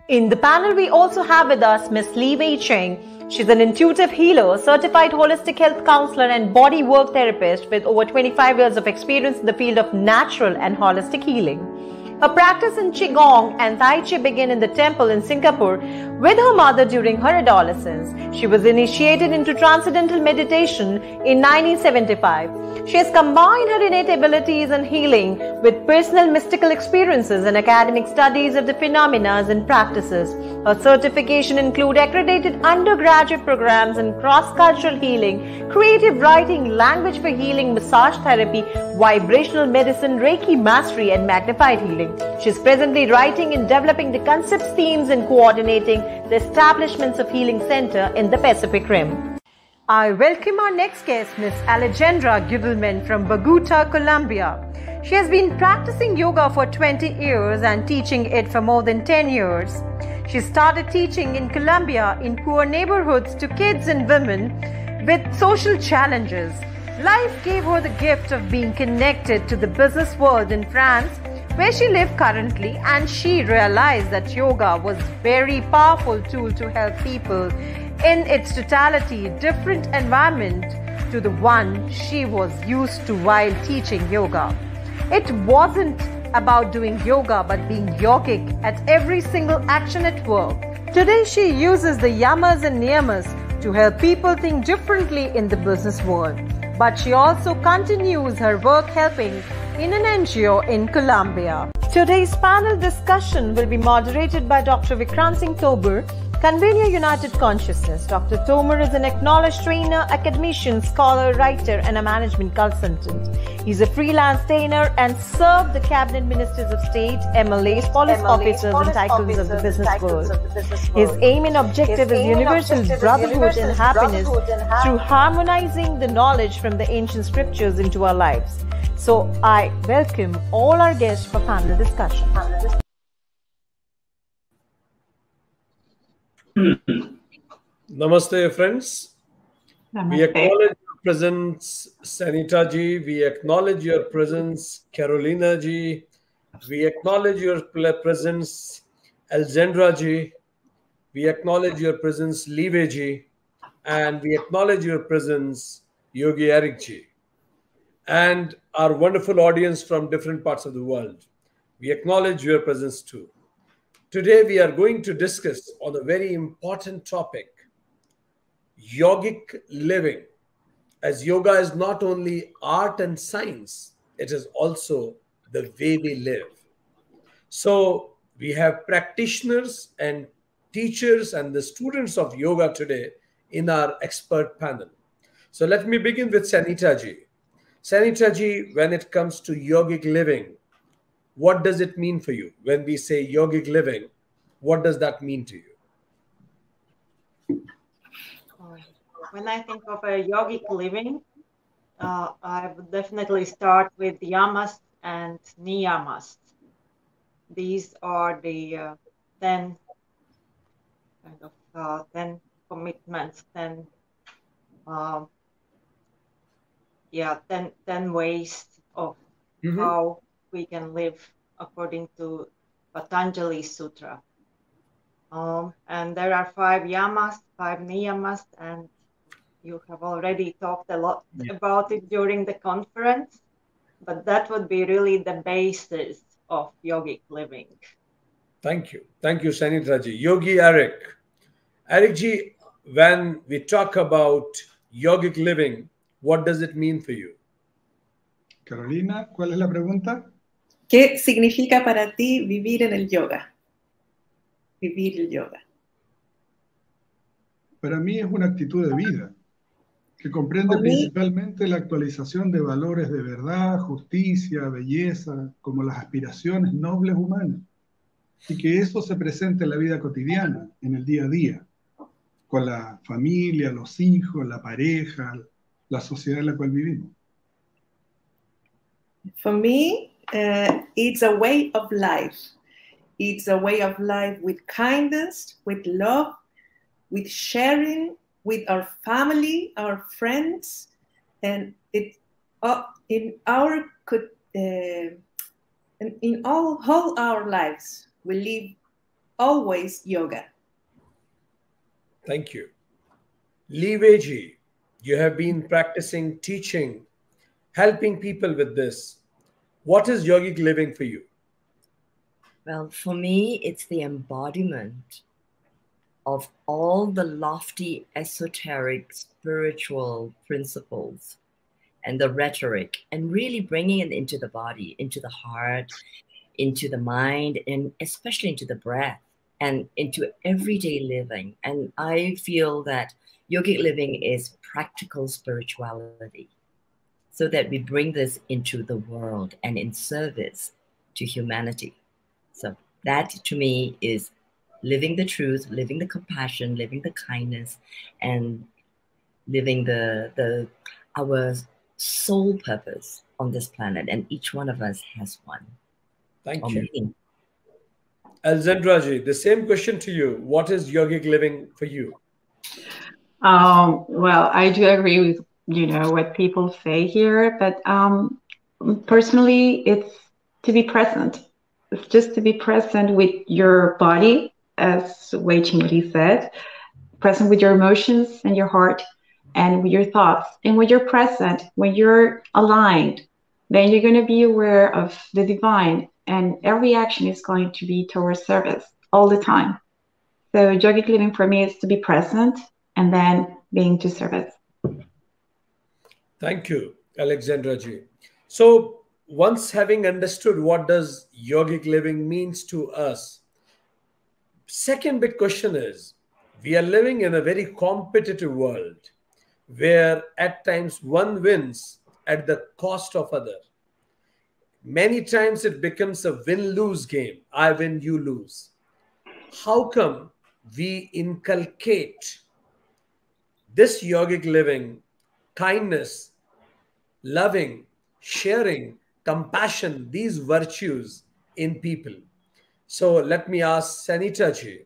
In the panel, we also have with us Miss Lee Wai-Ching. She's an intuitive healer, certified holistic health counselor, and body work therapist with over 25 years of experience in the field of natural and holistic healing. Her practice in Qi Gong and Tai Chi began in the temple in Singapore with her mother during her adolescence. She was initiated into transcendental meditation in 1975. She has combined her innate abilities in healing with personal mystical experiences and academic studies of the phenomena and practices. Her certification include accredited undergraduate programs in cross-cultural healing, creative writing, language for healing, massage therapy, vibrational medicine, Reiki mastery, and magnified healing. She is presently writing and developing the concepts, themes, and coordinating the establishments of healing center in the Pacific Rim. I welcome our next guest, Ms. Alejandra Givelman from Bogota, Colombia. She has been practicing yoga for 20 years and teaching it for more than 10 years. She started teaching in Colombia in poor neighborhoods to kids and women with social challenges. Life gave her the gift of being connected to the business world in France, where she lives currently, and she realized that yoga was a very powerful tool to help people in its totality, different environment to the one she was used to while teaching yoga. It wasn't about doing yoga but being yogic at every single action at work. Today she uses the yamas and niyamas to help people think differently in the business world. But she also continues her work helping in an NGO in Colombia. Today's panel discussion will be moderated by Dr. Vikrant Singh Tobar, Convener United Consciousness. Dr. Tomer is an acknowledged trainer, academician, scholar, writer, and a management consultant. He's a freelance trainer and served the cabinet ministers of state, MLAs, police officers, and tycoons of the business world. His aim and objective is universal brotherhood and happiness through harmonizing the knowledge from the ancient scriptures into our lives. So I welcome all our guests for panel discussion. Namaste, friends. Namaste. We acknowledge your presence, Sanita ji. We acknowledge your presence, Carolina ji. We acknowledge your presence, Alexandra ji. We acknowledge your presence, Live ji. And we acknowledge your presence, Yogi Eric ji. And our wonderful audience from different parts of the world. We acknowledge your presence too. Today, we are going to discuss on a very important topic, yogic living, as yoga is not only art and science, it is also the way we live. So we have practitioners and teachers and the students of yoga today in our expert panel. So let me begin with Sanita ji. Sanita ji, when it comes to yogic living, what does it mean for you? When we say yogic living, what does that mean to you? When I think of a yogic living, I would definitely start with yamas and niyamas. These are the 10 commitments, 10 ways of how we can live according to Patanjali Sutra. And there are 5 yamas, 5 niyamas, and you have already talked a lot about it during the conference, but that would be really the basis of yogic living. Thank you. Thank you, Sanita ji. Yogi Eric. Eric ji, when we talk about yogic living, what does it mean for you? Carolina, ¿cuál es la pregunta? ¿Qué significa para ti vivir en el yoga? Vivir el yoga. Para mí es una actitud de vida que comprende principalmente la actualización de valores de verdad, justicia, belleza, como las aspiraciones nobles humanas, y que eso se presente en la vida cotidiana, en el día a día, con la familia, los hijos, la pareja, la sociedad en la cual vivimos. For me, it's a way of life. It's a way of life with kindness, with love, with sharing with our family, our friends, and it in all our lives we live always yoga. Thank you. Lee Wai-Ching, you have been practicing, teaching, helping people with this. What is yogic living for you? Well, for me, it's the embodiment of all the lofty, esoteric, spiritual principles and the rhetoric, and really bringing it into the body, into the heart, into the mind, and especially into the breath and into everyday living. And I feel that yogic living is practical spirituality, so that we bring this into the world and in service to humanity. So that to me is living the truth, living the compassion, living the kindness, and living our soul purpose on this planet. And each one of us has one. Thank you. Alexandra ji, the same question to you. What is yogic living for you? Well, I do agree with, what people say here, but personally, it's to be present. It's just to be present with your body, as Wai-Ching Lee said, present with your emotions and your heart and with your thoughts. And when you're present, when you're aligned, then you're going to be aware of the divine, and every action is going to be towards service all the time. So yogic living for me is to be present and then being to service. Thank you, Alexandra ji. So once having understood what does yogic living means to us, second big question is, we are living in a very competitive world where at times one wins at the cost of other. Many times it becomes a win-lose game. I win, you lose. How come we inculcate this yogic living, kindness, loving, sharing, compassion, these virtues in people? So let me ask Sanita ji,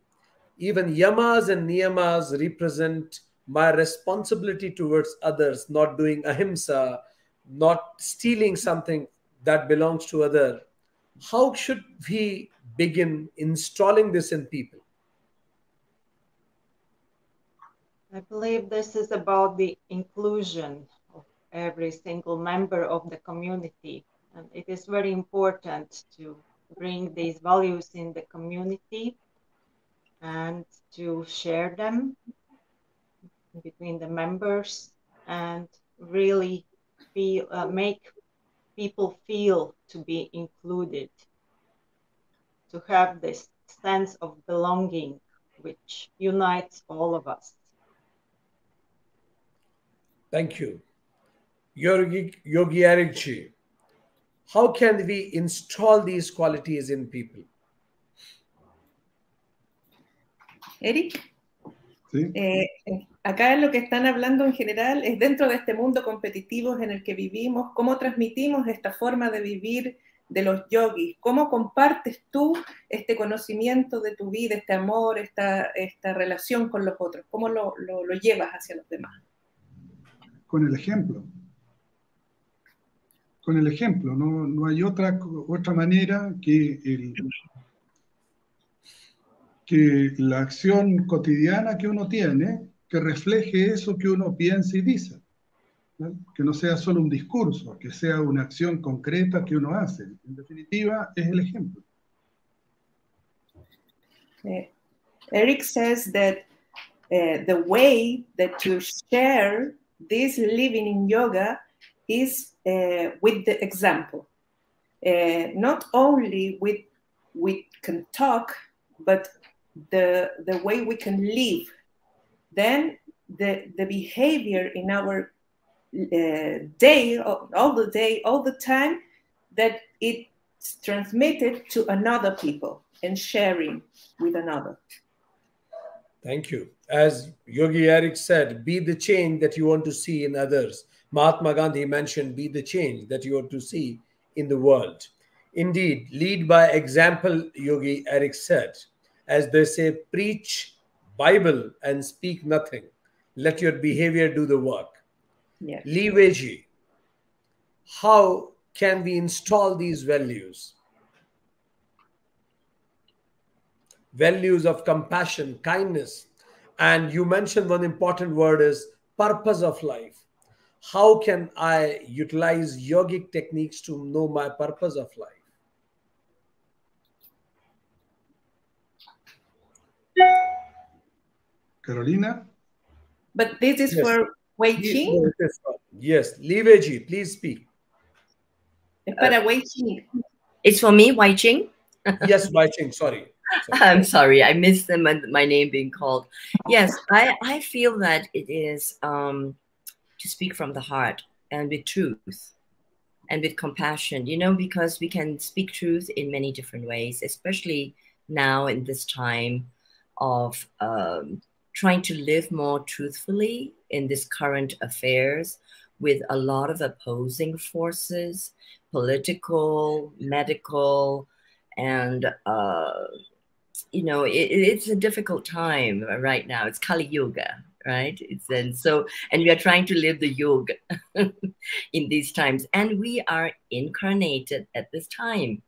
even yamas and niyamas represent my responsibility towards others, not doing ahimsa, not stealing something that belongs to other. How should we begin installing this in people? I believe this is about the inclusion of every single member of the community. And it is very important to bring these values in the community and to share them between the members and really make people feel to be included, to have this sense of belonging which unites all of us. Thank you. Yogi Eric ji, how can we install these qualities in people? Eric, ¿Sí? acá lo que están hablando en general es dentro de este mundo competitivo en el que vivimos, cómo transmitimos esta forma de vivir de los yogis, cómo compartes tú este conocimiento de tu vida, este amor, esta relación con los otros, cómo lo llevas hacia los demás. Con el ejemplo. Con el ejemplo, no hay otra manera que la acción cotidiana que uno tiene, que refleje eso que uno piensa y dice. ¿Vale? Que no sea solo un discurso, que sea una acción concreta que uno hace. En definitiva, es el ejemplo. Eric says that the way that to share this living in yoga is with the example. Not only we can talk, but the way we can live. Then the behavior in our day, all the time, that it's transmitted to another people and sharing with another. Thank you. As Yogi Eric said, be the change that you want to see in others. Mahatma Gandhi mentioned, be the change that you want to see in the world. Indeed, lead by example, Yogi Eric said. As they say, preach Bible and speak nothing. Let your behavior do the work. Yeah. Lee Wai-Ching, how can we install these values values of compassion, kindness. And you mentioned one important word is purpose of life. How can I utilize yogic techniques to know my purpose of life? Carolina? But this is for Wai-Ching? Yes, Li-Wei, please speak. Para Wai-Ching. It's for me, Wai-Ching? Yes, Wai-Ching, sorry. I'm sorry, I missed my name being called. Yes, I feel that it is to speak from the heart and with truth and with compassion, you know, because we can speak truth in many different ways, especially now in this time of trying to live more truthfully in this current affairs with a lot of opposing forces, political, medical, and you know, it's a difficult time right now. It's Kali Yuga, right? And we are trying to live the yoga in these times, and we are incarnated at this time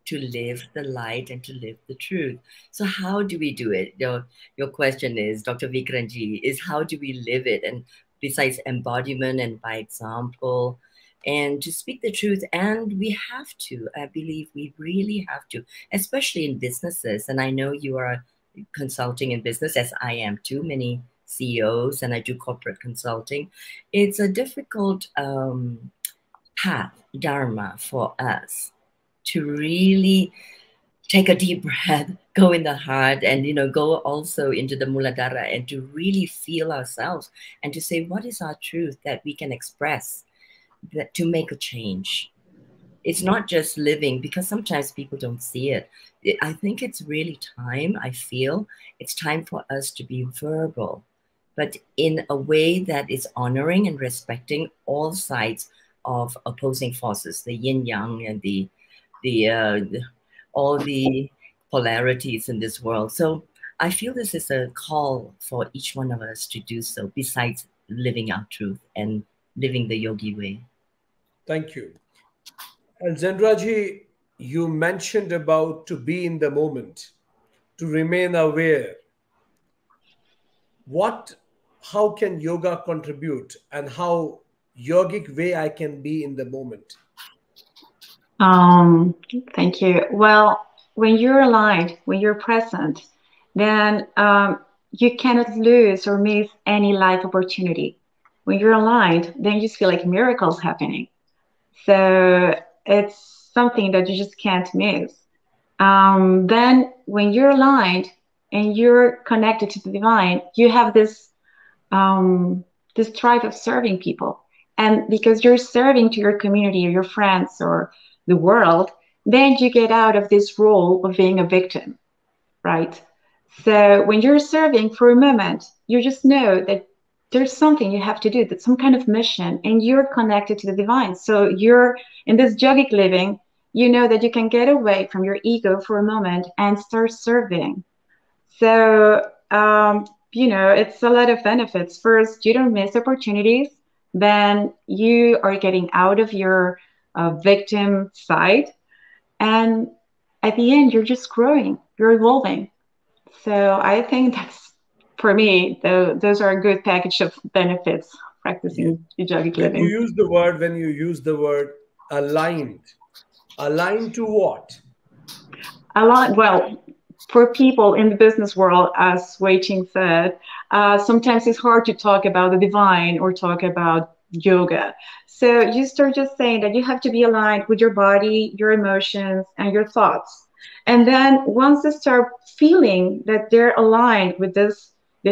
to live the light and to live the truth. So how do we do it? Your question is, Dr. Vikranji, is how do we live it? And besides embodiment and by example, and to speak the truth. And we have to, I believe we really have to, especially in businesses. And I know you are consulting in business, as I am too, many CEOs, and I do corporate consulting. It's a difficult path, dharma, for us to really take a deep breath, go in the heart, and, you know, go also into the Muladhara, and to really feel ourselves and to say, what is our truth that we can express, that to make a change. It's not just living, because sometimes people don't see it. I think it's really time, I feel it's time for us to be verbal, but in a way that is honoring and respecting all sides of opposing forces, the yin yang and all the polarities in this world. So I feel this is a call for each one of us to do so, besides living our truth and living the yogi way. Thank you. And Zendraji, you mentioned about to be in the moment, to remain aware. How can yoga contribute, and how yogic way I can be in the moment? Thank you. Well, when you're aligned, when you're present, then you cannot lose or miss any life opportunity. When you're aligned, then you feel like miracles happening. So it's something that you just can't miss. Then when you're aligned and you're connected to the divine, you have this drive of serving people. And because you're serving to your community or your friends or the world, then you get out of this role of being a victim, right? So when you're serving for a moment, you just know that there's something you have to do, that's some kind of mission, and you're connected to the divine. So you're in this yogic living, you know that you can get away from your ego for a moment and start serving. So, you know, it's a lot of benefits. First, you don't miss opportunities. Then you are getting out of your victim side. And at the end, you're just growing, you're evolving. So I think that's, for me, those are a good package of benefits practicing yogic living. When you use the word aligned to what? Aligned, well, for people in the business world, as Wai-Ching said, sometimes it's hard to talk about the divine or talk about yoga. So you start just saying that you have to be aligned with your body, your emotions, and your thoughts. And then once they start feeling that they're aligned with the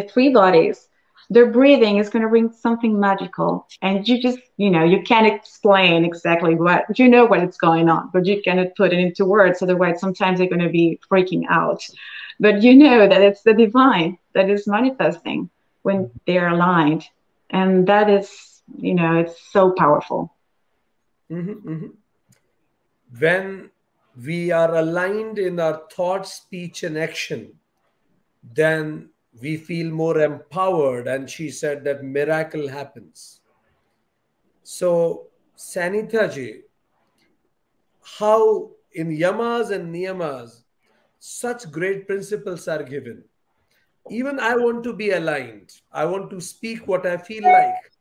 three bodies, their breathing is going to bring something magical. And you just, you know, you can't explain exactly what, you know what is going on, but you cannot put it into words. Otherwise, sometimes they're going to be freaking out. But you know that it's the divine that is manifesting when they're aligned. And that is, you know, it's so powerful. When we are aligned in our thought, speech, and action, then we feel more empowered. And she said that miracle happens. So, Sanitaji, how in yamas and niyamas, such great principles are given. Even I want to be aligned. I want to speak what I feel like.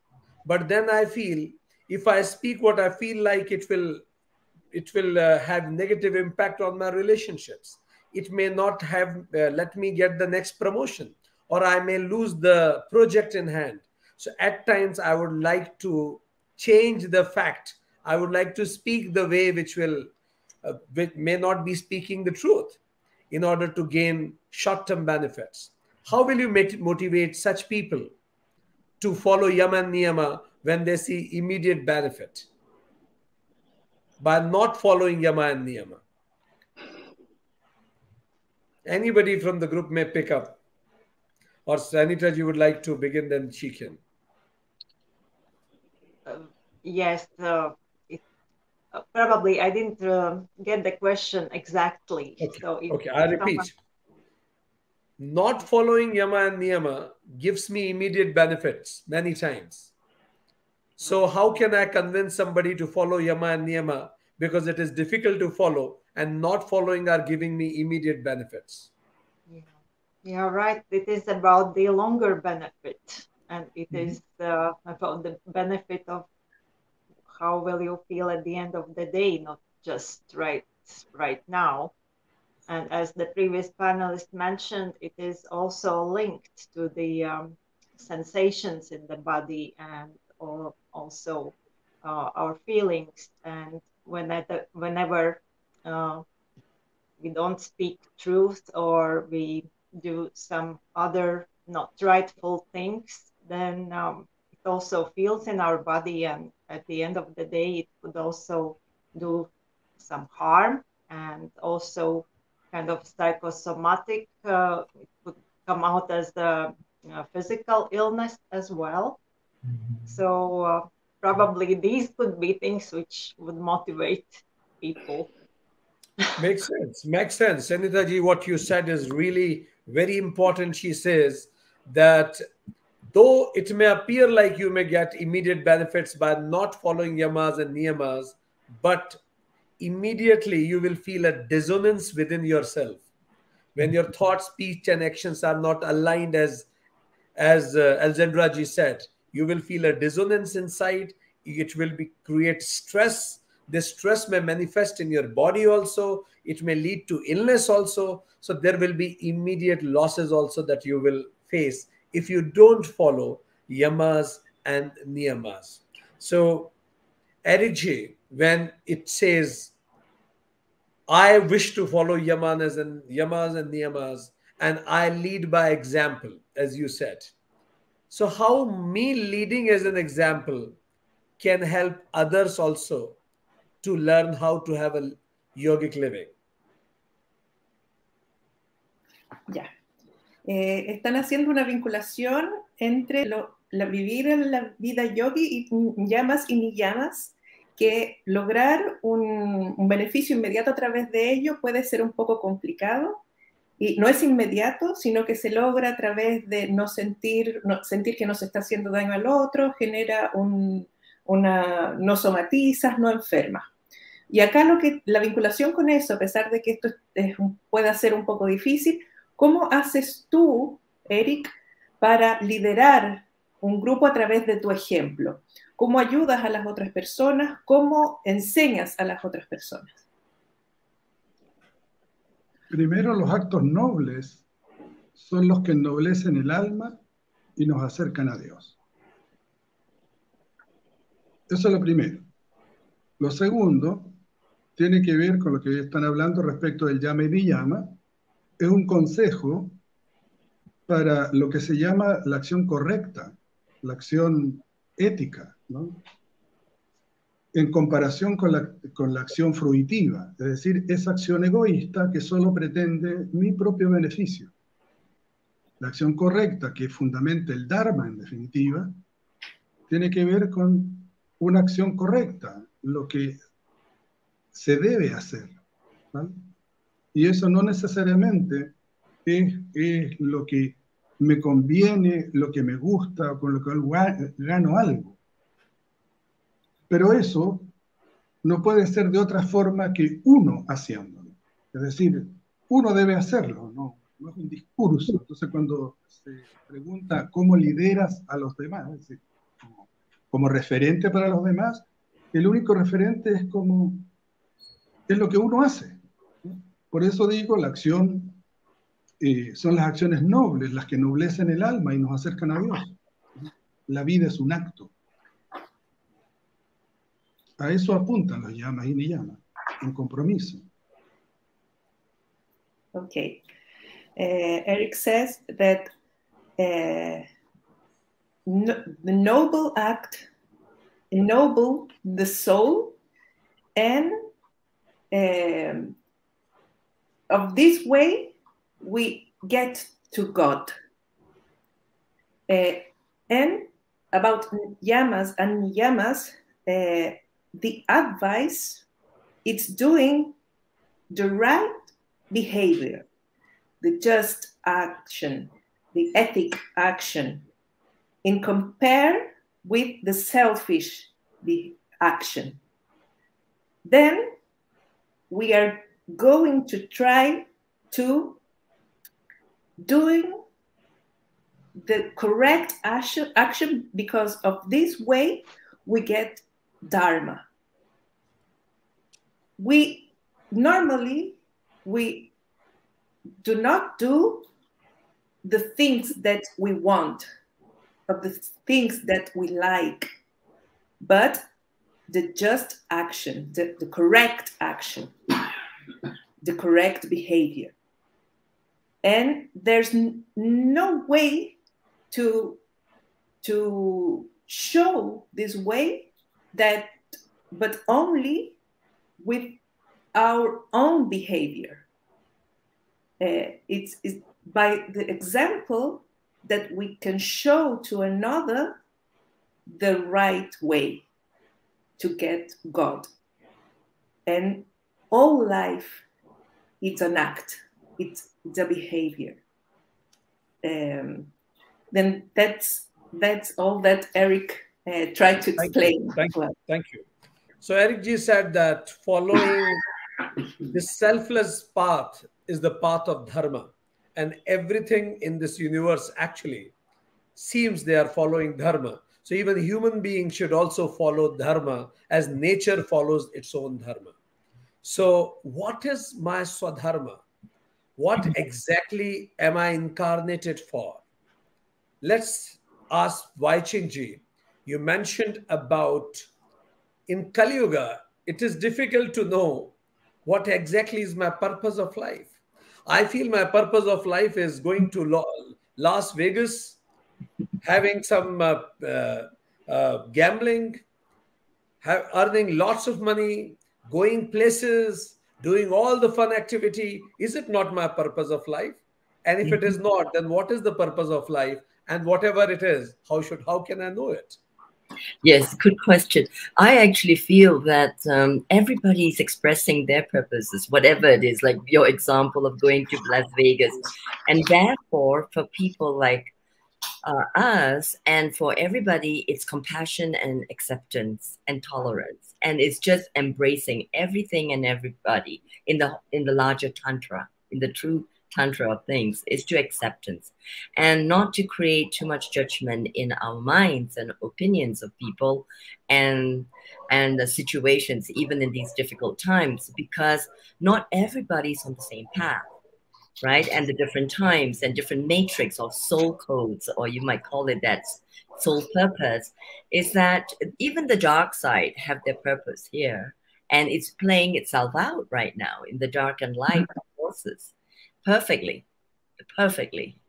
But then I feel if I speak what I feel like, it will have negative impact on my relationships. It may not have let me get the next promotion, or I may lose the project in hand. So at times I would like to change the fact. I would like to speak the way which may not be speaking the truth in order to gain short-term benefits. How will you motivate such people to follow yama and niyama when they see immediate benefit? By not following yama and niyama. Anybody from the group may pick up. Or Sanita, you would like to begin, then she can. Yes, probably I didn't get the question exactly. Okay, so okay, I repeat. Not following yama and niyama gives me immediate benefits many times. So how can I convince somebody to follow yama and niyama, because it is difficult to follow, and not following are giving me immediate benefits? Yeah, right. It is about the longer benefit, and it is about the benefit of how will you feel at the end of the day, not just right now. And as the previous panelist mentioned, it is also linked to the sensations in the body, and also our feelings. And whenever we don't speak truth, or we do some other not rightful things, then it also feels in our body, and at the end of the day it could also do some harm, and also kind of psychosomatic. It could come out as a physical illness as well. So probably these could be things which would motivate people. Makes sense. Makes sense. Sanita ji, what you said is really very important. She says that though it may appear like you may get immediate benefits by not following yamas and niyamas, but immediately you will feel a dissonance within yourself. When your thoughts, speech, and actions are not aligned, as Alzendra ji said, you will feel a dissonance inside. It will create stress. This stress may manifest in your body also. It may lead to illness also. So there will be immediate losses also that you will face if you don't follow yamas and niyamas. So Eric J, when it says, I wish to follow yamas and niyamas, and I lead by example, as you said. So how me leading as an example can help others also to learn how to have a yogic living? Ya. Están haciendo una vinculación entre vivir en la vida yogi y yamas y niyamas, que lograr un beneficio inmediato a través de ello puede ser un poco complicado, y no es inmediato, sino que se logra a través de sentir que no se está haciendo daño al otro, genera no somatizas, no enfermas. Y acá la vinculación con eso, a pesar de que esto pueda ser un poco difícil, ¿cómo haces tú, Eric, para liderar un grupo a través de tu ejemplo? ¿Cómo ayudas a las otras personas? ¿Cómo enseñas a las otras personas? Primero, los actos nobles son los que ennoblecen el alma y nos acercan a Dios. Eso es lo primero. Lo segundo tiene que ver con lo que están hablando respecto del yama y niyama. Es un consejo para lo que se llama la acción correcta, la acción ética, ¿no? En comparación con la acción fruitiva, es decir, esa acción egoísta que solo pretende mi propio beneficio. La acción correcta, que fundamenta el Dharma en definitiva, tiene que ver con una acción correcta, lo que se debe hacer, ¿vale? Y eso no necesariamente es lo que me conviene, lo que me gusta, con lo que gano algo. Pero eso no puede ser de otra forma que uno haciéndolo. Es decir, uno debe hacerlo, no es un discurso. Entonces, cuando se pregunta cómo lideras a los demás, es decir, como referente para los demás, el único referente es lo que uno hace. Por eso digo, la acción son las acciones nobles, las que noblecen el alma y nos acercan a Dios. La vida es un acto. A eso apuntan los yamas y niyamas, un compromiso. Okay. Eric says that the noble act ennoble the soul, and of this way we get to God. And about yamas and niyamas, the advice is doing the right behavior, the just action, the ethic action, in compare with the selfish action. Then we are going to try to doing the correct action, because of this way we get dharma. We normally do not do the things that we want, of the things that we like, but the just action, the correct action, the correct behavior. And there's no way to show this way but only with our own behavior. It's by the example that we can show to another the right way to get God. And all life, it's an act, it's a behavior. Then that's all that Eric tried to explain. Thank you. So Eric G said that following the selfless path is the path of dharma, and everything in this universe actually seems they are following dharma. So even human beings should also follow dharma, as nature follows its own dharma. So what is my swadharma? What exactly am I incarnated for? Let's ask Wai-Ching Ji. You mentioned about in Kali Yuga, it is difficult to know what exactly is my purpose of life. I feel my purpose of life is going to Las Vegas, having some gambling, earning lots of money, going places, doing all the fun activity. Is it not my purpose of life? And if it is not, then what is the purpose of life? And whatever it is, how can I know it? Yes, good question. I actually feel that everybody is expressing their purposes, whatever it is, like your example of going to Las Vegas. And therefore, for people like us and for everybody, it's compassion and acceptance and tolerance. And it's just embracing everything and everybody in the larger tantra, in the true tantra of things, is to acceptance, and not to create too much judgment in our minds and opinions of people and the situations, even in these difficult times, because not everybody's on the same path, right? And the different times and different matrix or soul codes, or you might call it that soul purpose, is that even the dark side have their purpose here, and it's playing itself out right now in the dark and light forces. Perfectly,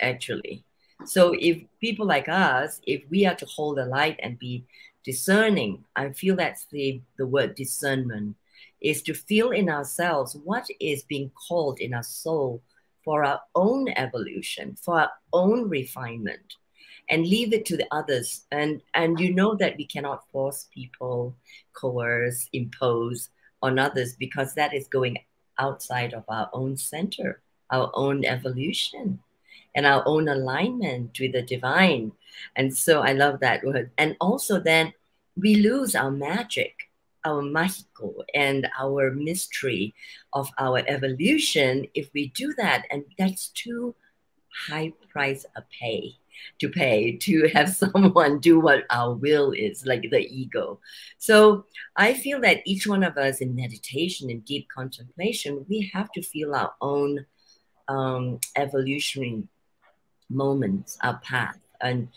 actually. So if people like us, if we are to hold the light and be discerning, I feel that's the word discernment, is to feel in ourselves what is being called in our soul for our own evolution, for our own refinement, and leave it to the others. And you know that we cannot force people, coerce, impose on others, because that is going outside of our own center, our own evolution, and our own alignment with the divine. And so I love that word. And also then we lose our magic, our Mahiko and our mystery of our evolution if we do that. And that's too high price to pay to have someone do what our will is, like the ego. So I feel that each one of us in meditation and deep contemplation, we have to feel our own evolutionary moments, our path, and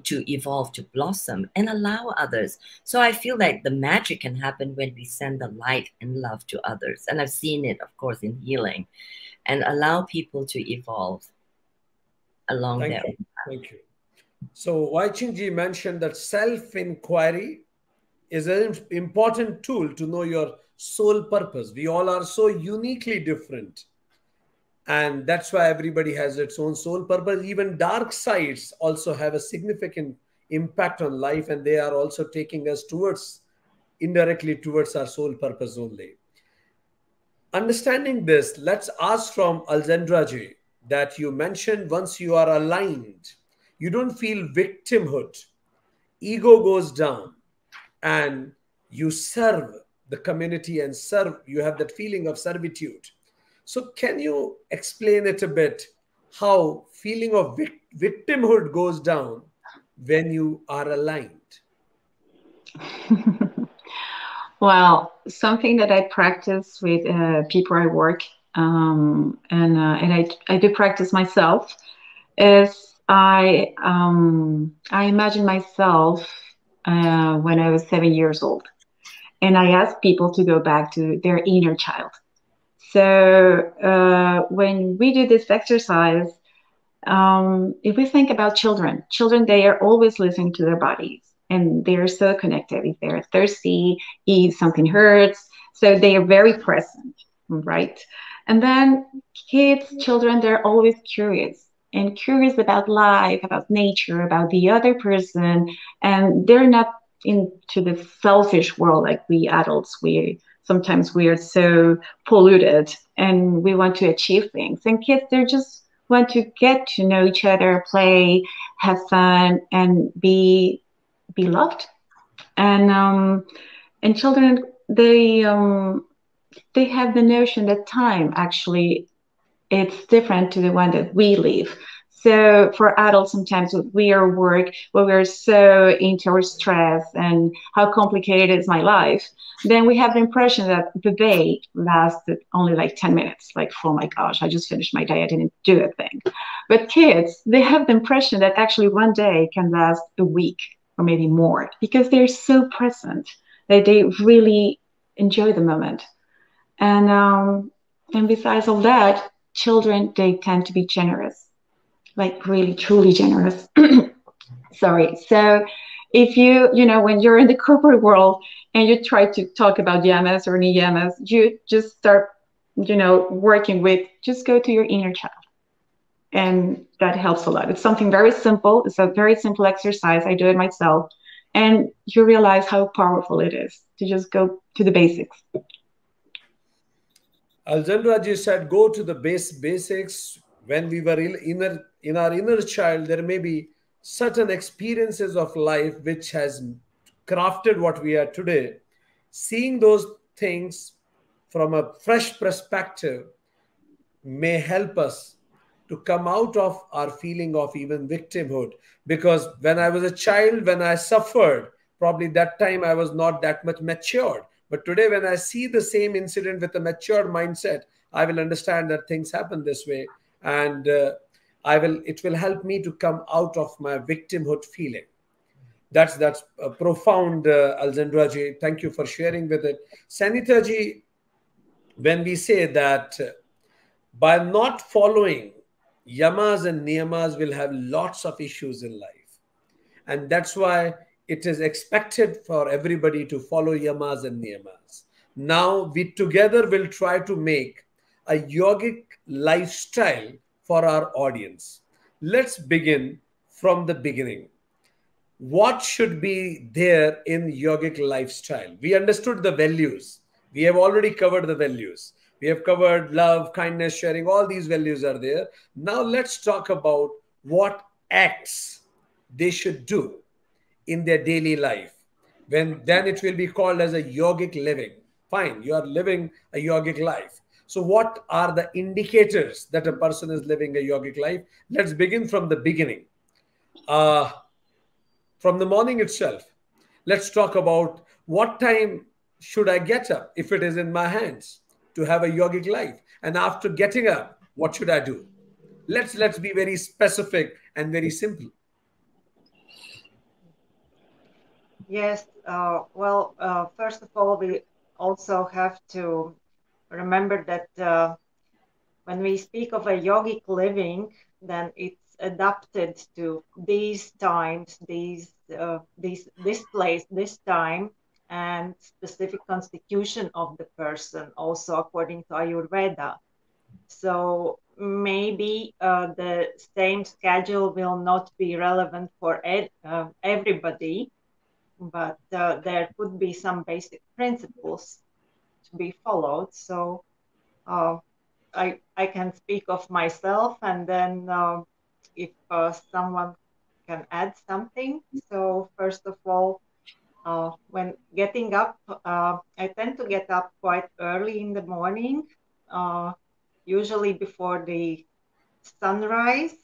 to evolve, to blossom, and allow others. So I feel like the magic can happen when we send the light and love to others. And I've seen it, of course, in healing, and allow people to evolve along their own path. Thank you. So Wai-Ching Ji mentioned that self-inquiry is an important tool to know your soul purpose. We all are so uniquely different. And that's why everybody has its own soul purpose. Even dark sides also have a significant impact on life, and they are also taking us indirectly towards our soul purpose only. Understanding this, let's ask from Alzendra Ji that you mentioned once you are aligned, you don't feel victimhood, ego goes down, and you serve the community and you have that feeling of servitude. So can you explain it a bit, how feeling of victimhood goes down when you are aligned? Well, something that I practice with people I work, and I do practice myself, is I imagine myself when I was 7 years old, and I ask people to go back to their inner child. So when we do this exercise, if we think about children, they are always listening to their bodies, and they're so connected. If they're thirsty, if something hurts, so they are very present, right? And then children, they're always curious about life, about nature, about the other person, and they're not into the selfish world like we adults. Sometimes we are so polluted and we want to achieve things. And kids, they just want to get to know each other, play, have fun, and be loved. And children, they have the notion that time actually it's different to the one that we live. So for adults, sometimes we are work, where we're so into our stress and how complicated is my life, then we have the impression that the day lasted only like 10 minutes. Like, oh my gosh, I just finished my day, I didn't do a thing. But kids, they have the impression that actually one day can last a week or maybe more, because they're so present that they really enjoy the moment. And besides all that, children, they tend to be generous, like really, truly generous. Sorry. So if when you're in the corporate world and you try to talk about yamas or niyamas, you just start, working with, just go to your inner child. And that helps a lot. It's something very simple. It's a very simple exercise. I do it myself. And you realize how powerful it is to just go to the basics. Alzendra Ji said, go to the basics. When we were in our inner child, there may be certain experiences of life which has crafted what we are today. Seeing those things from a fresh perspective may help us to come out of our feeling of even victimhood. Because when I was a child, when I suffered, probably that time I was not that much matured. But today, when I see the same incident with a mature mindset, I will understand that things happen this way. And it will help me to come out of my victimhood feeling. That's a profound, Alzendra Ji. Thank you for sharing with it. Sanita Ji, when we say that by not following yamas and niyamas, will have lots of issues in life. And that's why it is expected for everybody to follow yamas and niyamas. Now we together will try to make a yogic lifestyle for our audience. Let's begin from the beginning. What should be there in yogic lifestyle? We understood the values. We have already covered the values. We have covered love, kindness, sharing. All these values are there. Now let's talk about what acts they should do in their daily life. then it will be called as a yogic living. Fine, you are living a yogic life. So what are the indicators that a person is living a yogic life? Let's begin from the beginning. From the morning itself, let's talk about what time should I get up if it is in my hands to have a yogic life. And after getting up, what should I do? Let's be very specific and very simple. Yes, first of all, we also have to remember that when we speak of a yogic living, then it's adapted to these times, this place, this time, and specific constitution of the person, also according to Ayurveda. So maybe the same schedule will not be relevant for everybody, but there could be some basic principles to be followed. So I can speak of myself, and then if someone can add something. So first of all, when getting up, I tend to get up quite early in the morning, usually before the sunrise.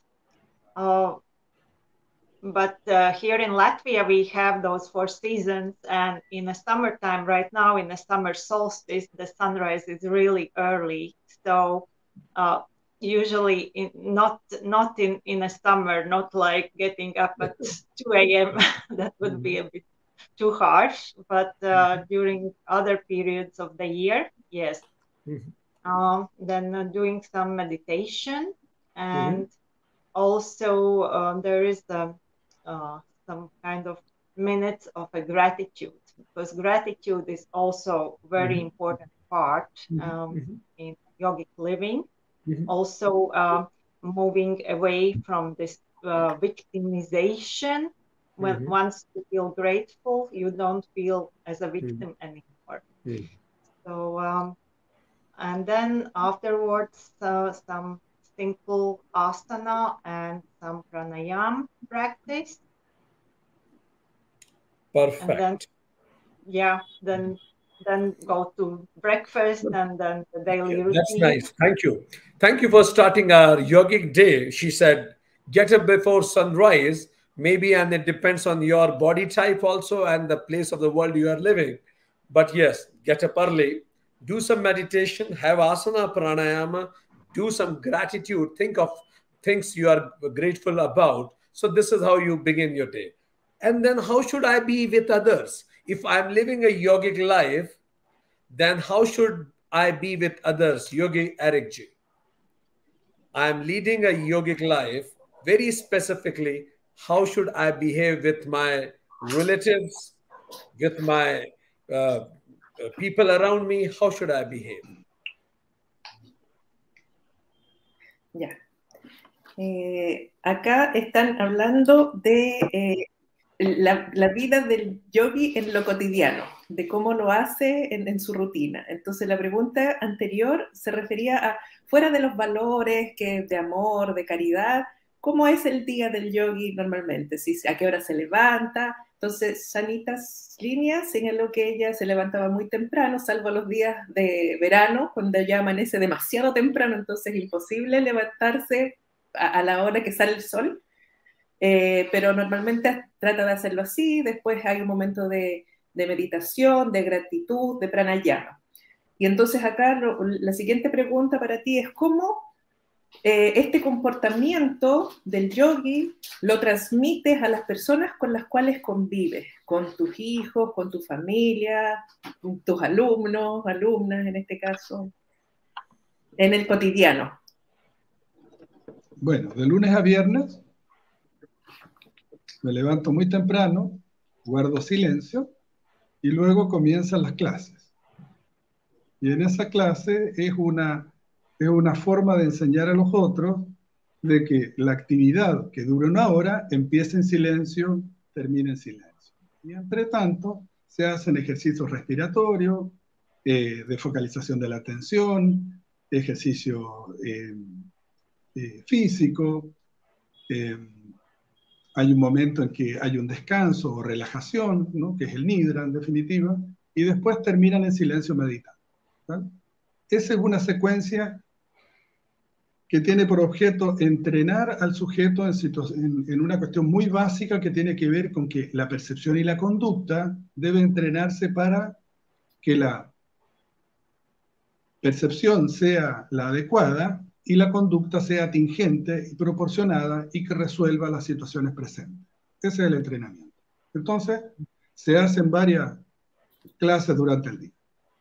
But here in Latvia, we have those 4 seasons. And in the summertime, right now, in the summer solstice, the sunrise is really early. So usually not in the summer, not like getting up at 2 a.m. That would be a bit too harsh. But during other periods of the year, yes. Then doing some meditation. And also there is some kind of minutes of a gratitude, because gratitude is also very important part in yogic living. Also moving away from this victimization. When once you feel grateful, you don't feel as a victim anymore. So and then afterwards some simple asana and some pranayama practice. Perfect. And then go to breakfast and then the daily routine. That's nice. Thank you. Thank you for starting our yogic day. She said, get up before sunrise, maybe, and it depends on your body type also and the place of the world you are living. But yes, get up early, do some meditation, have asana, pranayama, do some gratitude, think of things you are grateful about. So this is how you begin your day. And then how should I be with others? If I'm living a yogic life, then how should I be with others? Yogi Eric Ji. I'm leading a yogic life. Very specifically, how should I behave with my relatives, with my people around me? How should I behave? Ya. Acá están hablando de la vida del yogi en lo cotidiano, de cómo lo hace en su rutina. Entonces la pregunta anterior se refería a, fuera de los valores de amor, de caridad, ¿cómo es el día del yogi normalmente? ¿A qué hora se levanta? Entonces Sanitas Líneas señaló que ella se levantaba muy temprano, salvo los días de verano, cuando ya amanece demasiado temprano, entonces es imposible levantarse a la hora que sale el sol. Pero normalmente trata de hacerlo así. Después hay un momento de meditación, de gratitud, de pranayama. Y entonces acá la siguiente pregunta para ti es ¿cómo este comportamiento del yogi lo transmites a las personas con las cuales convives? Con tus hijos, con tu familia, con tus alumnos, alumnas en este caso, en el cotidiano. Bueno, de lunes a viernes me levanto muy temprano, guardo silencio y luego comienzan las clases. Y en esa clase es una forma de enseñar a los otros de que la actividad que dura 1 hora empieza en silencio, termina en silencio. Y entre tanto se hacen ejercicios respiratorios, de focalización de la atención, ejercicio físico, hay un momento en que hay un descanso o relajación, ¿no? Que es el nidra en definitiva, y después terminan en silencio meditando. ¿Vale? Esa es una secuencia que tiene por objeto entrenar al sujeto en una cuestión muy básica que tiene que ver con que la percepción y la conducta deben entrenarse para que la percepción sea la adecuada y la conducta sea atingente y proporcionada y que resuelva las situaciones presentes. Ese es el entrenamiento. Entonces, se hacen varias clases durante el día.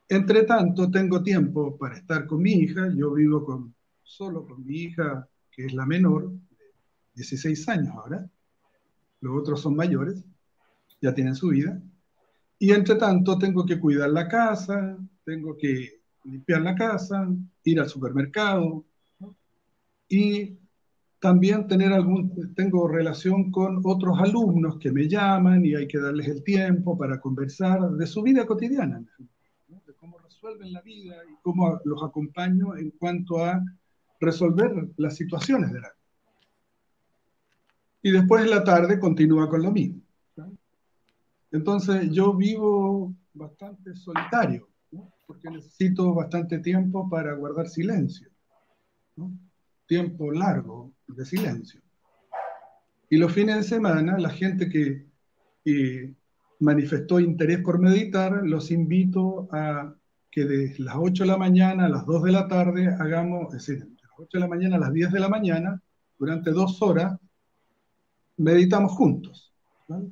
Entre tanto, tengo tiempo para estar con mi hija. Yo vivo solo con mi hija, que es la menor, de 16 años ahora. Los otros son mayores, ya tienen su vida. Y entre tanto, tengo que cuidar la casa, tengo que limpiar la casa, ir al supermercado, ¿no? Y también tengo relación con otros alumnos que me llaman y hay que darles el tiempo para conversar de su vida cotidiana, ¿no? De cómo resuelven la vida y cómo los acompaño en cuanto a resolver las situaciones de la vida. Y después en la tarde continúa con lo mismo, ¿no? Entonces yo vivo bastante solitario, ¿no? Porque necesito bastante tiempo para guardar silencio, ¿no? Tiempo largo de silencio. Y los fines de semana, la gente que manifestó interés por meditar, los invito a que de las 8 de la mañana a las 2 de la tarde hagamos, es decir, de las 8 de la mañana a las 10 de la mañana, durante 2 horas, meditamos juntos, ¿no?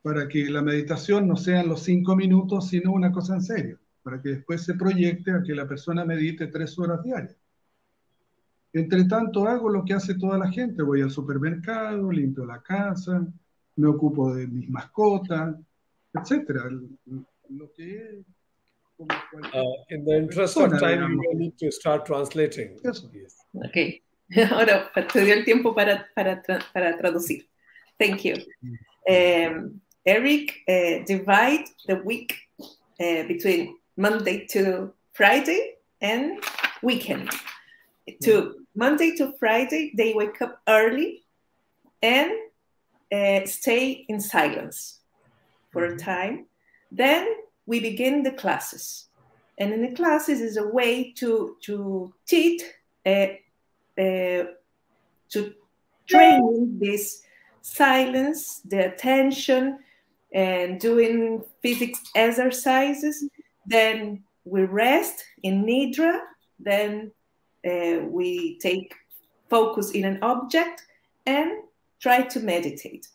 Para que la meditación no sean los 5 minutos, sino una cosa en serio, para que después se proyecte a que la persona medite 3 horas diarias. Entre tanto, hago lo que hace toda la gente. Voy al supermercado, limpio la casa, me ocupo de mis mascotas, etc. Lo que es como in the interest of time, we will need to start translating. Yes. Ok. Ahora te dio el tiempo para traducir. Thank you. Eric, divide the week between Monday to Friday and weekend. To Monday to Friday, they wake up early and stay in silence for a time. Then we begin the classes. And in the classes is a way to teach, to train this silence, the attention, and doing physics exercises. Then we rest in nidra. Then we take focus in an object and try to meditate.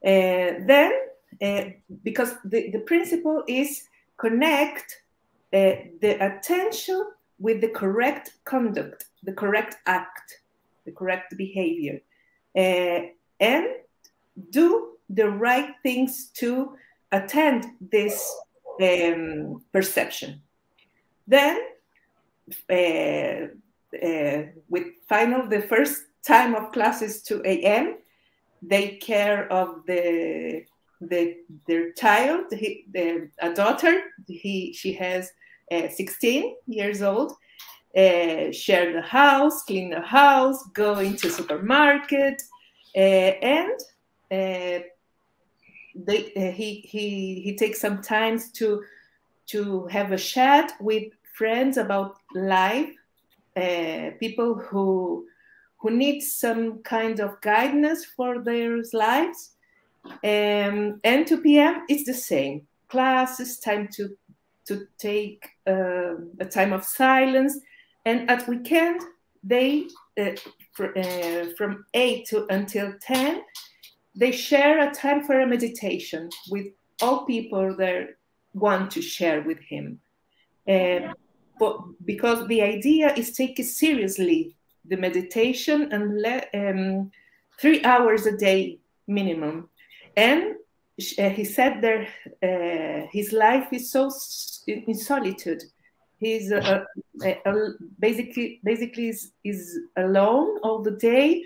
Then, because the principle is connect the attention with the correct conduct, the correct act, the correct behavior, and do the right things to attend this perception. Then, with the first time of classes 2 a.m., they care of their child, a daughter. She has 16 years old. Share the house, clean the house, go into supermarket, and he takes some time to have a chat with friends about life, people who need some kind of guidance for their lives. And 2 p.m. it's the same. Classes, time to take a time of silence. And at weekend, they, from 8 until 10, they share a time for a meditation with all people that want to share with him. But because the idea is take it seriously, the meditation, and 3 hours a day minimum. And he said there his life is so in solitude. He's basically is alone all the day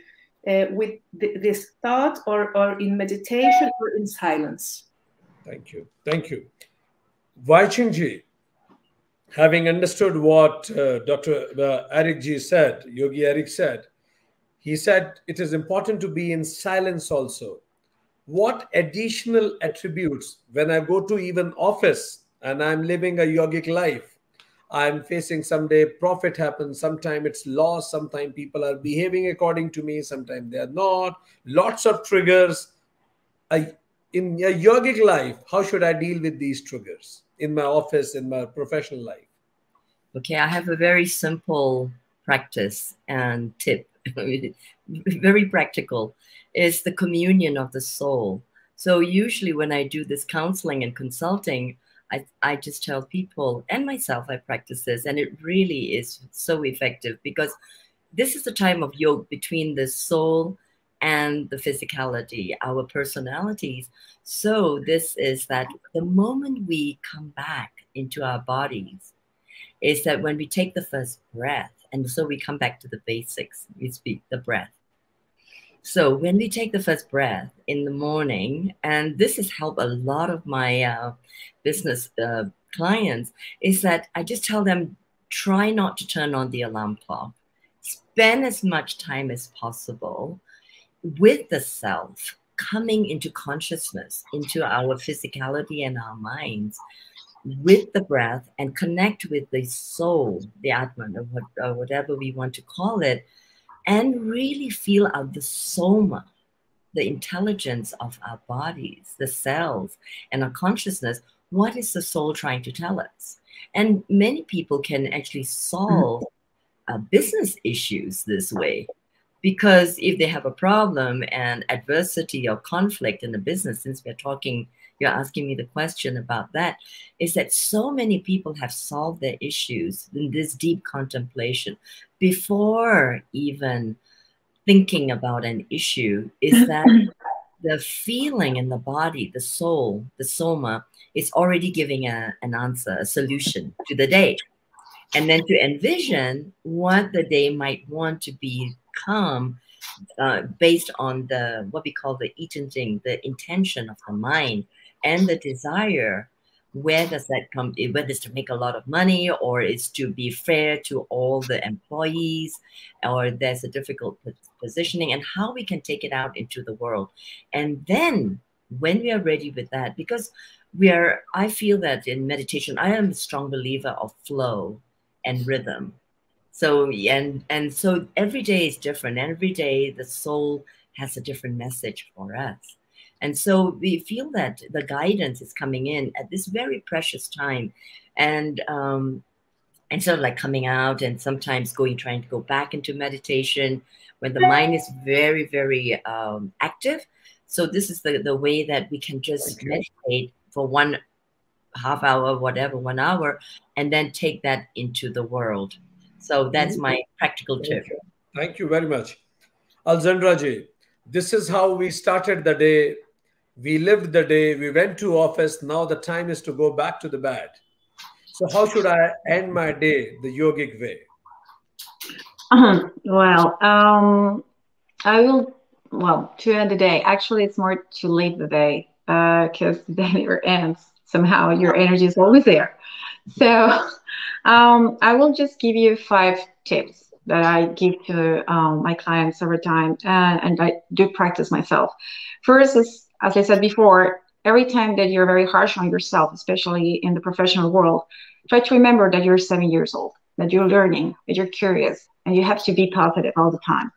with this thought or in meditation or in silence. Thank you. Thank you. Wai-Ching Lee, having understood what Dr. Eric G said, Yogi Eric said, He said it is important to be in silence also. What additional attributes, when I go to even office and I'm living a yogic life, I'm facing someday profit happens, sometimes it's loss, sometimes people are behaving according to me, sometimes they are not, lots of triggers. In a yogic life, how should I deal with these triggers in my office, in my professional life? Okay, I have a very simple practice and tip, very practical, is the communion of the soul. So usually when I do this counseling and consulting, I just tell people, and myself, I practice this, and it really is so effective, because this is the time of yoga between the soul and the physicality, our personalities. So this is that the moment we come back into our bodies, is that when we take the first breath, and so we come back to the basics, we speak the breath. So when we take the first breath in the morning, and this has helped a lot of my business clients, is that I just tell them, try not to turn on the alarm clock. Spend as much time as possible with the self, coming into consciousness, into our physicality and our minds, with the breath, and connect with the soul, the Atman, or whatever we want to call it, and really feel out the soma, the intelligence of our bodies, the cells, and our consciousness. What is the soul trying to tell us? And many people can actually solve business issues this way, because if they have a problem and adversity or conflict in the business, since we're talking, you're asking me the question about that, is that so many people have solved their issues in this deep contemplation before even thinking about an issue, is that the feeling in the body, the soul, the soma, is already giving an answer, a solution to the day. And then to envision what the day might want to become, based on the what we call the iching, the intention of the mind and the desire. Where does that come? Whether it's to make a lot of money, or it's to be fair to all the employees, or there's a difficult positioning, and how we can take it out into the world. And then when we are ready with that, because I feel that in meditation, I am a strong believer of flow and rhythm. So, and so every day is different. Every day the soul has a different message for us. And so we feel that the guidance is coming in at this very precious time. And sort of like coming out, and sometimes trying to go back into meditation when the mind is very, very active. So this is the way that we can just meditate for 1 half hour, whatever, 1 hour, and then take that into the world. So that's my practical tip. Thank you very much. Alzandra ji, this is how we started the day. We lived the day. We went to office. Now the time is to go back to the bed. So how should I end my day the yogic way? Well, to end the day, actually, it's more to leave the day, because the day never ends. Somehow your energy is always there. So I will just give you 5 tips that I give to my clients over time, and I do practice myself. First is, as I said before, every time that you're very harsh on yourself, especially in the professional world, try to remember that you're 7 years old, that you're learning, that you're curious, and you have to be positive all the time.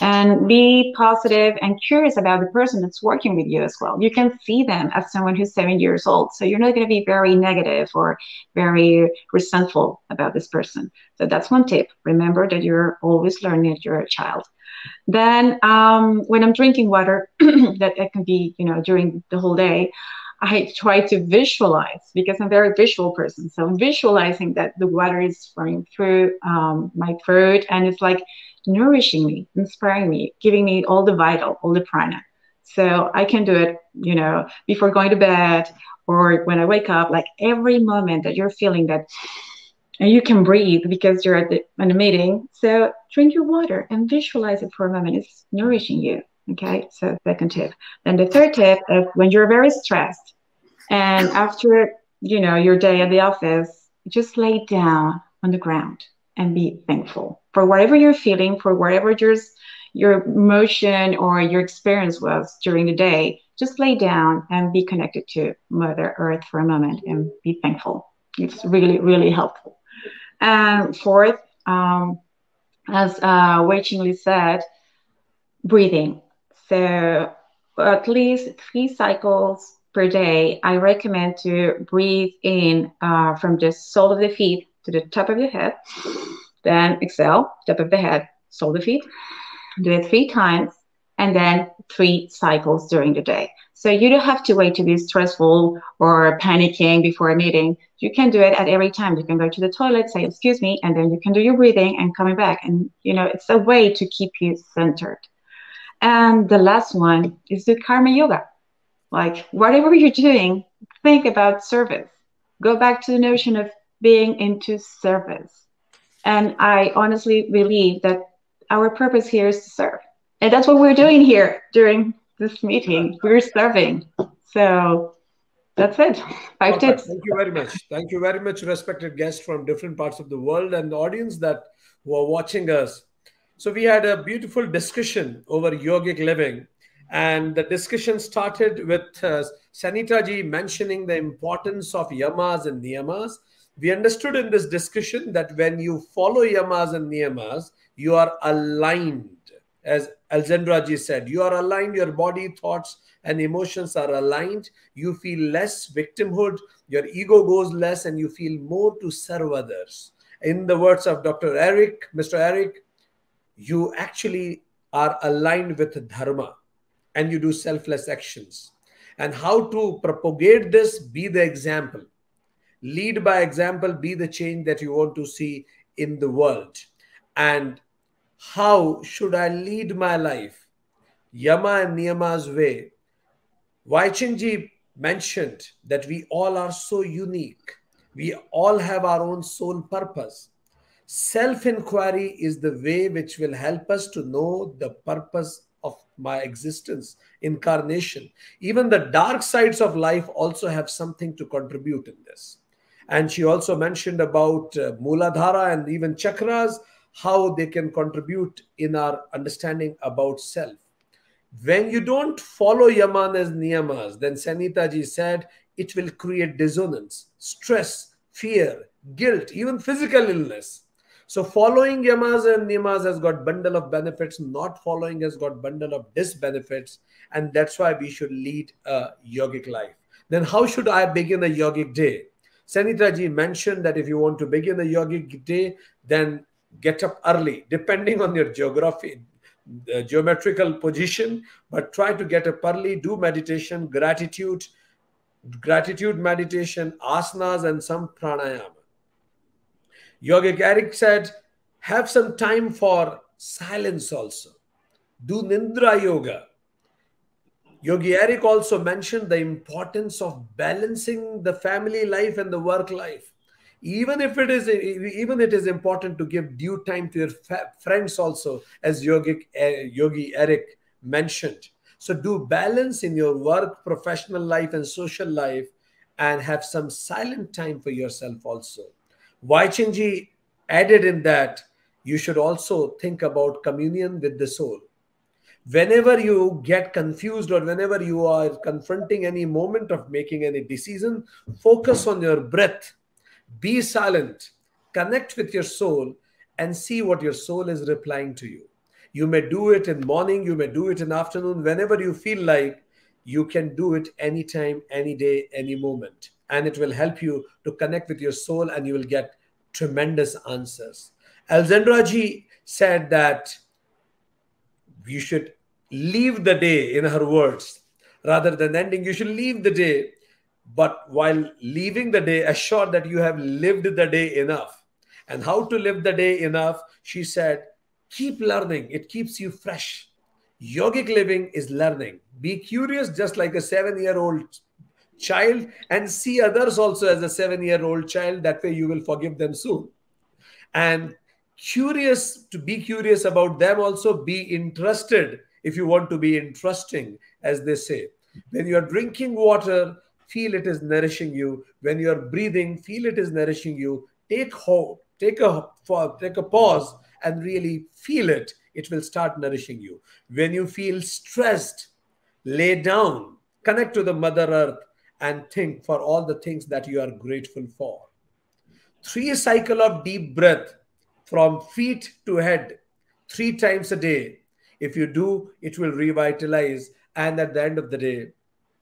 And be positive and curious about the person that's working with you as well. You can see them as someone who's 7 years old. So you're not going to be very negative or very resentful about this person. So that's one tip. Remember that you're always learning, that you're a child. Then when I'm drinking water, that can be, during the whole day, I try to visualize, because I'm a very visual person. So I'm visualizing that the water is flowing through my throat, and it's like nourishing me, inspiring me, giving me all the vital, all the prana. So I can do it, before going to bed, or when I wake up, like every moment that you're feeling that, and you can breathe because you're in a meeting. So drink your water and visualize it for a moment. It's nourishing you. Okay, so second tip. Then the third tip is when you're very stressed and after, your day at the office, just lay down on the ground and be thankful for whatever you're feeling, for whatever your motion or your experience was during the day, just lay down and be connected to Mother Earth for a moment and be thankful. It's really, really helpful. And fourth, as Wai-Ching Lee said, breathing. So at least 3 cycles per day, I recommend to breathe in from the sole of the feet to the top of your head. Then exhale, top of the head, sole of the feet. Do it 3 times, and then 3 cycles during the day. So you don't have to wait to be stressful or panicking before a meeting. You can do it at every time. You can go to the toilet, say, excuse me, and then you can do your breathing and coming back. And, it's a way to keep you centered. And the last one is the karma yoga. Like, whatever you're doing, think about service. Go back to the notion of being into service. And I honestly believe that our purpose here is to serve. And that's what we're doing here during this meeting. We're serving. So that's it. 5 tips. Thank you very much. Thank you very much, respected guests from different parts of the world and the audience that were watching us. So we had a beautiful discussion over yogic living. And the discussion started with Sanita ji mentioning the importance of yamas and niyamas. We understood in this discussion that when you follow yamas and niyamas, you are aligned. As Alexandra ji said, you are aligned, your body, thoughts, and emotions are aligned. You feel less victimhood, your ego goes less, and you feel more to serve others. In the words of Dr. Eric, Mr. Eric, you actually are aligned with dharma and you do selfless actions. And how to propagate this? Be the example. Lead by example, be the change that you want to see in the world. And how should I lead my life? Yama and Niyama's way. Wai-Ching Ji mentioned that we all are so unique. We all have our own soul purpose. Self-inquiry is the way which will help us to know the purpose of my existence, incarnation. Even the dark sides of life also have something to contribute in this. And she also mentioned about Mooladhara and even chakras, how they can contribute in our understanding about self. When you don't follow yamanas, niyamas, then Sanita ji said, it will create dissonance, stress, fear, guilt, even physical illness. So following yamas and niyamas has got bundle of benefits, not following has got bundle of disbenefits, and that's why we should lead a yogic life. Then how should I begin a yogic day? Sanita ji mentioned that if you want to begin a yogic day, then get up early, depending on your geometrical position, but try to get up early, do meditation, gratitude meditation, asanas, and some pranayama. Yogic Eric said, have some time for silence also. Do Nindra Yoga. Yogi Eric also mentioned the importance of balancing the family life and the work life. Even it is important to give due time to your friends also, as Yogi Eric mentioned. So do balance in your work, professional life, and social life, and have some silent time for yourself also. Wai-Ching Ji added in that you should also think about communion with the soul. Whenever you get confused or whenever you are confronting any moment of making any decision, focus on your breath. Be silent, connect with your soul, and see what your soul is replying to you. You may do it in morning, you may do it in afternoon, whenever you feel like. You can do it anytime, any day, any moment. And it will help you to connect with your soul, and you will get tremendous answers. Alexandra ji said that you should leave the day, in her words, rather than ending. You should leave the day, but while leaving the day, assure that you have lived the day enough. And how to live the day enough? She said, keep learning. It keeps you fresh. Yogic living is learning. Be curious, just like a 7-year-old child, and see others also as a 7-year-old child. That way you will forgive them soon. And to be curious about them also. Be interested if you want to be interesting, as they say. When you are drinking water, feel it is nourishing you. When you are breathing, feel it is nourishing you. Take a pause and really feel it it will start nourishing you. When you feel stressed, lay down, connect to the Mother Earth, and think for all the things that you are grateful for. 3 cycles of deep breath from feet to head, 3 times a day. If you do, it will revitalize. And at the end of the day,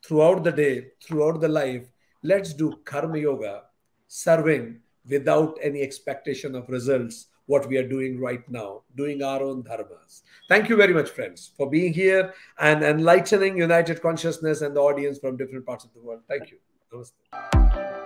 throughout the life, let's do karma yoga, serving without any expectation of results, what we are doing right now, doing our own dharmas. Thank you very much, friends, for being here and enlightening United Consciousness and the audience from different parts of the world. Thank you. Namaste.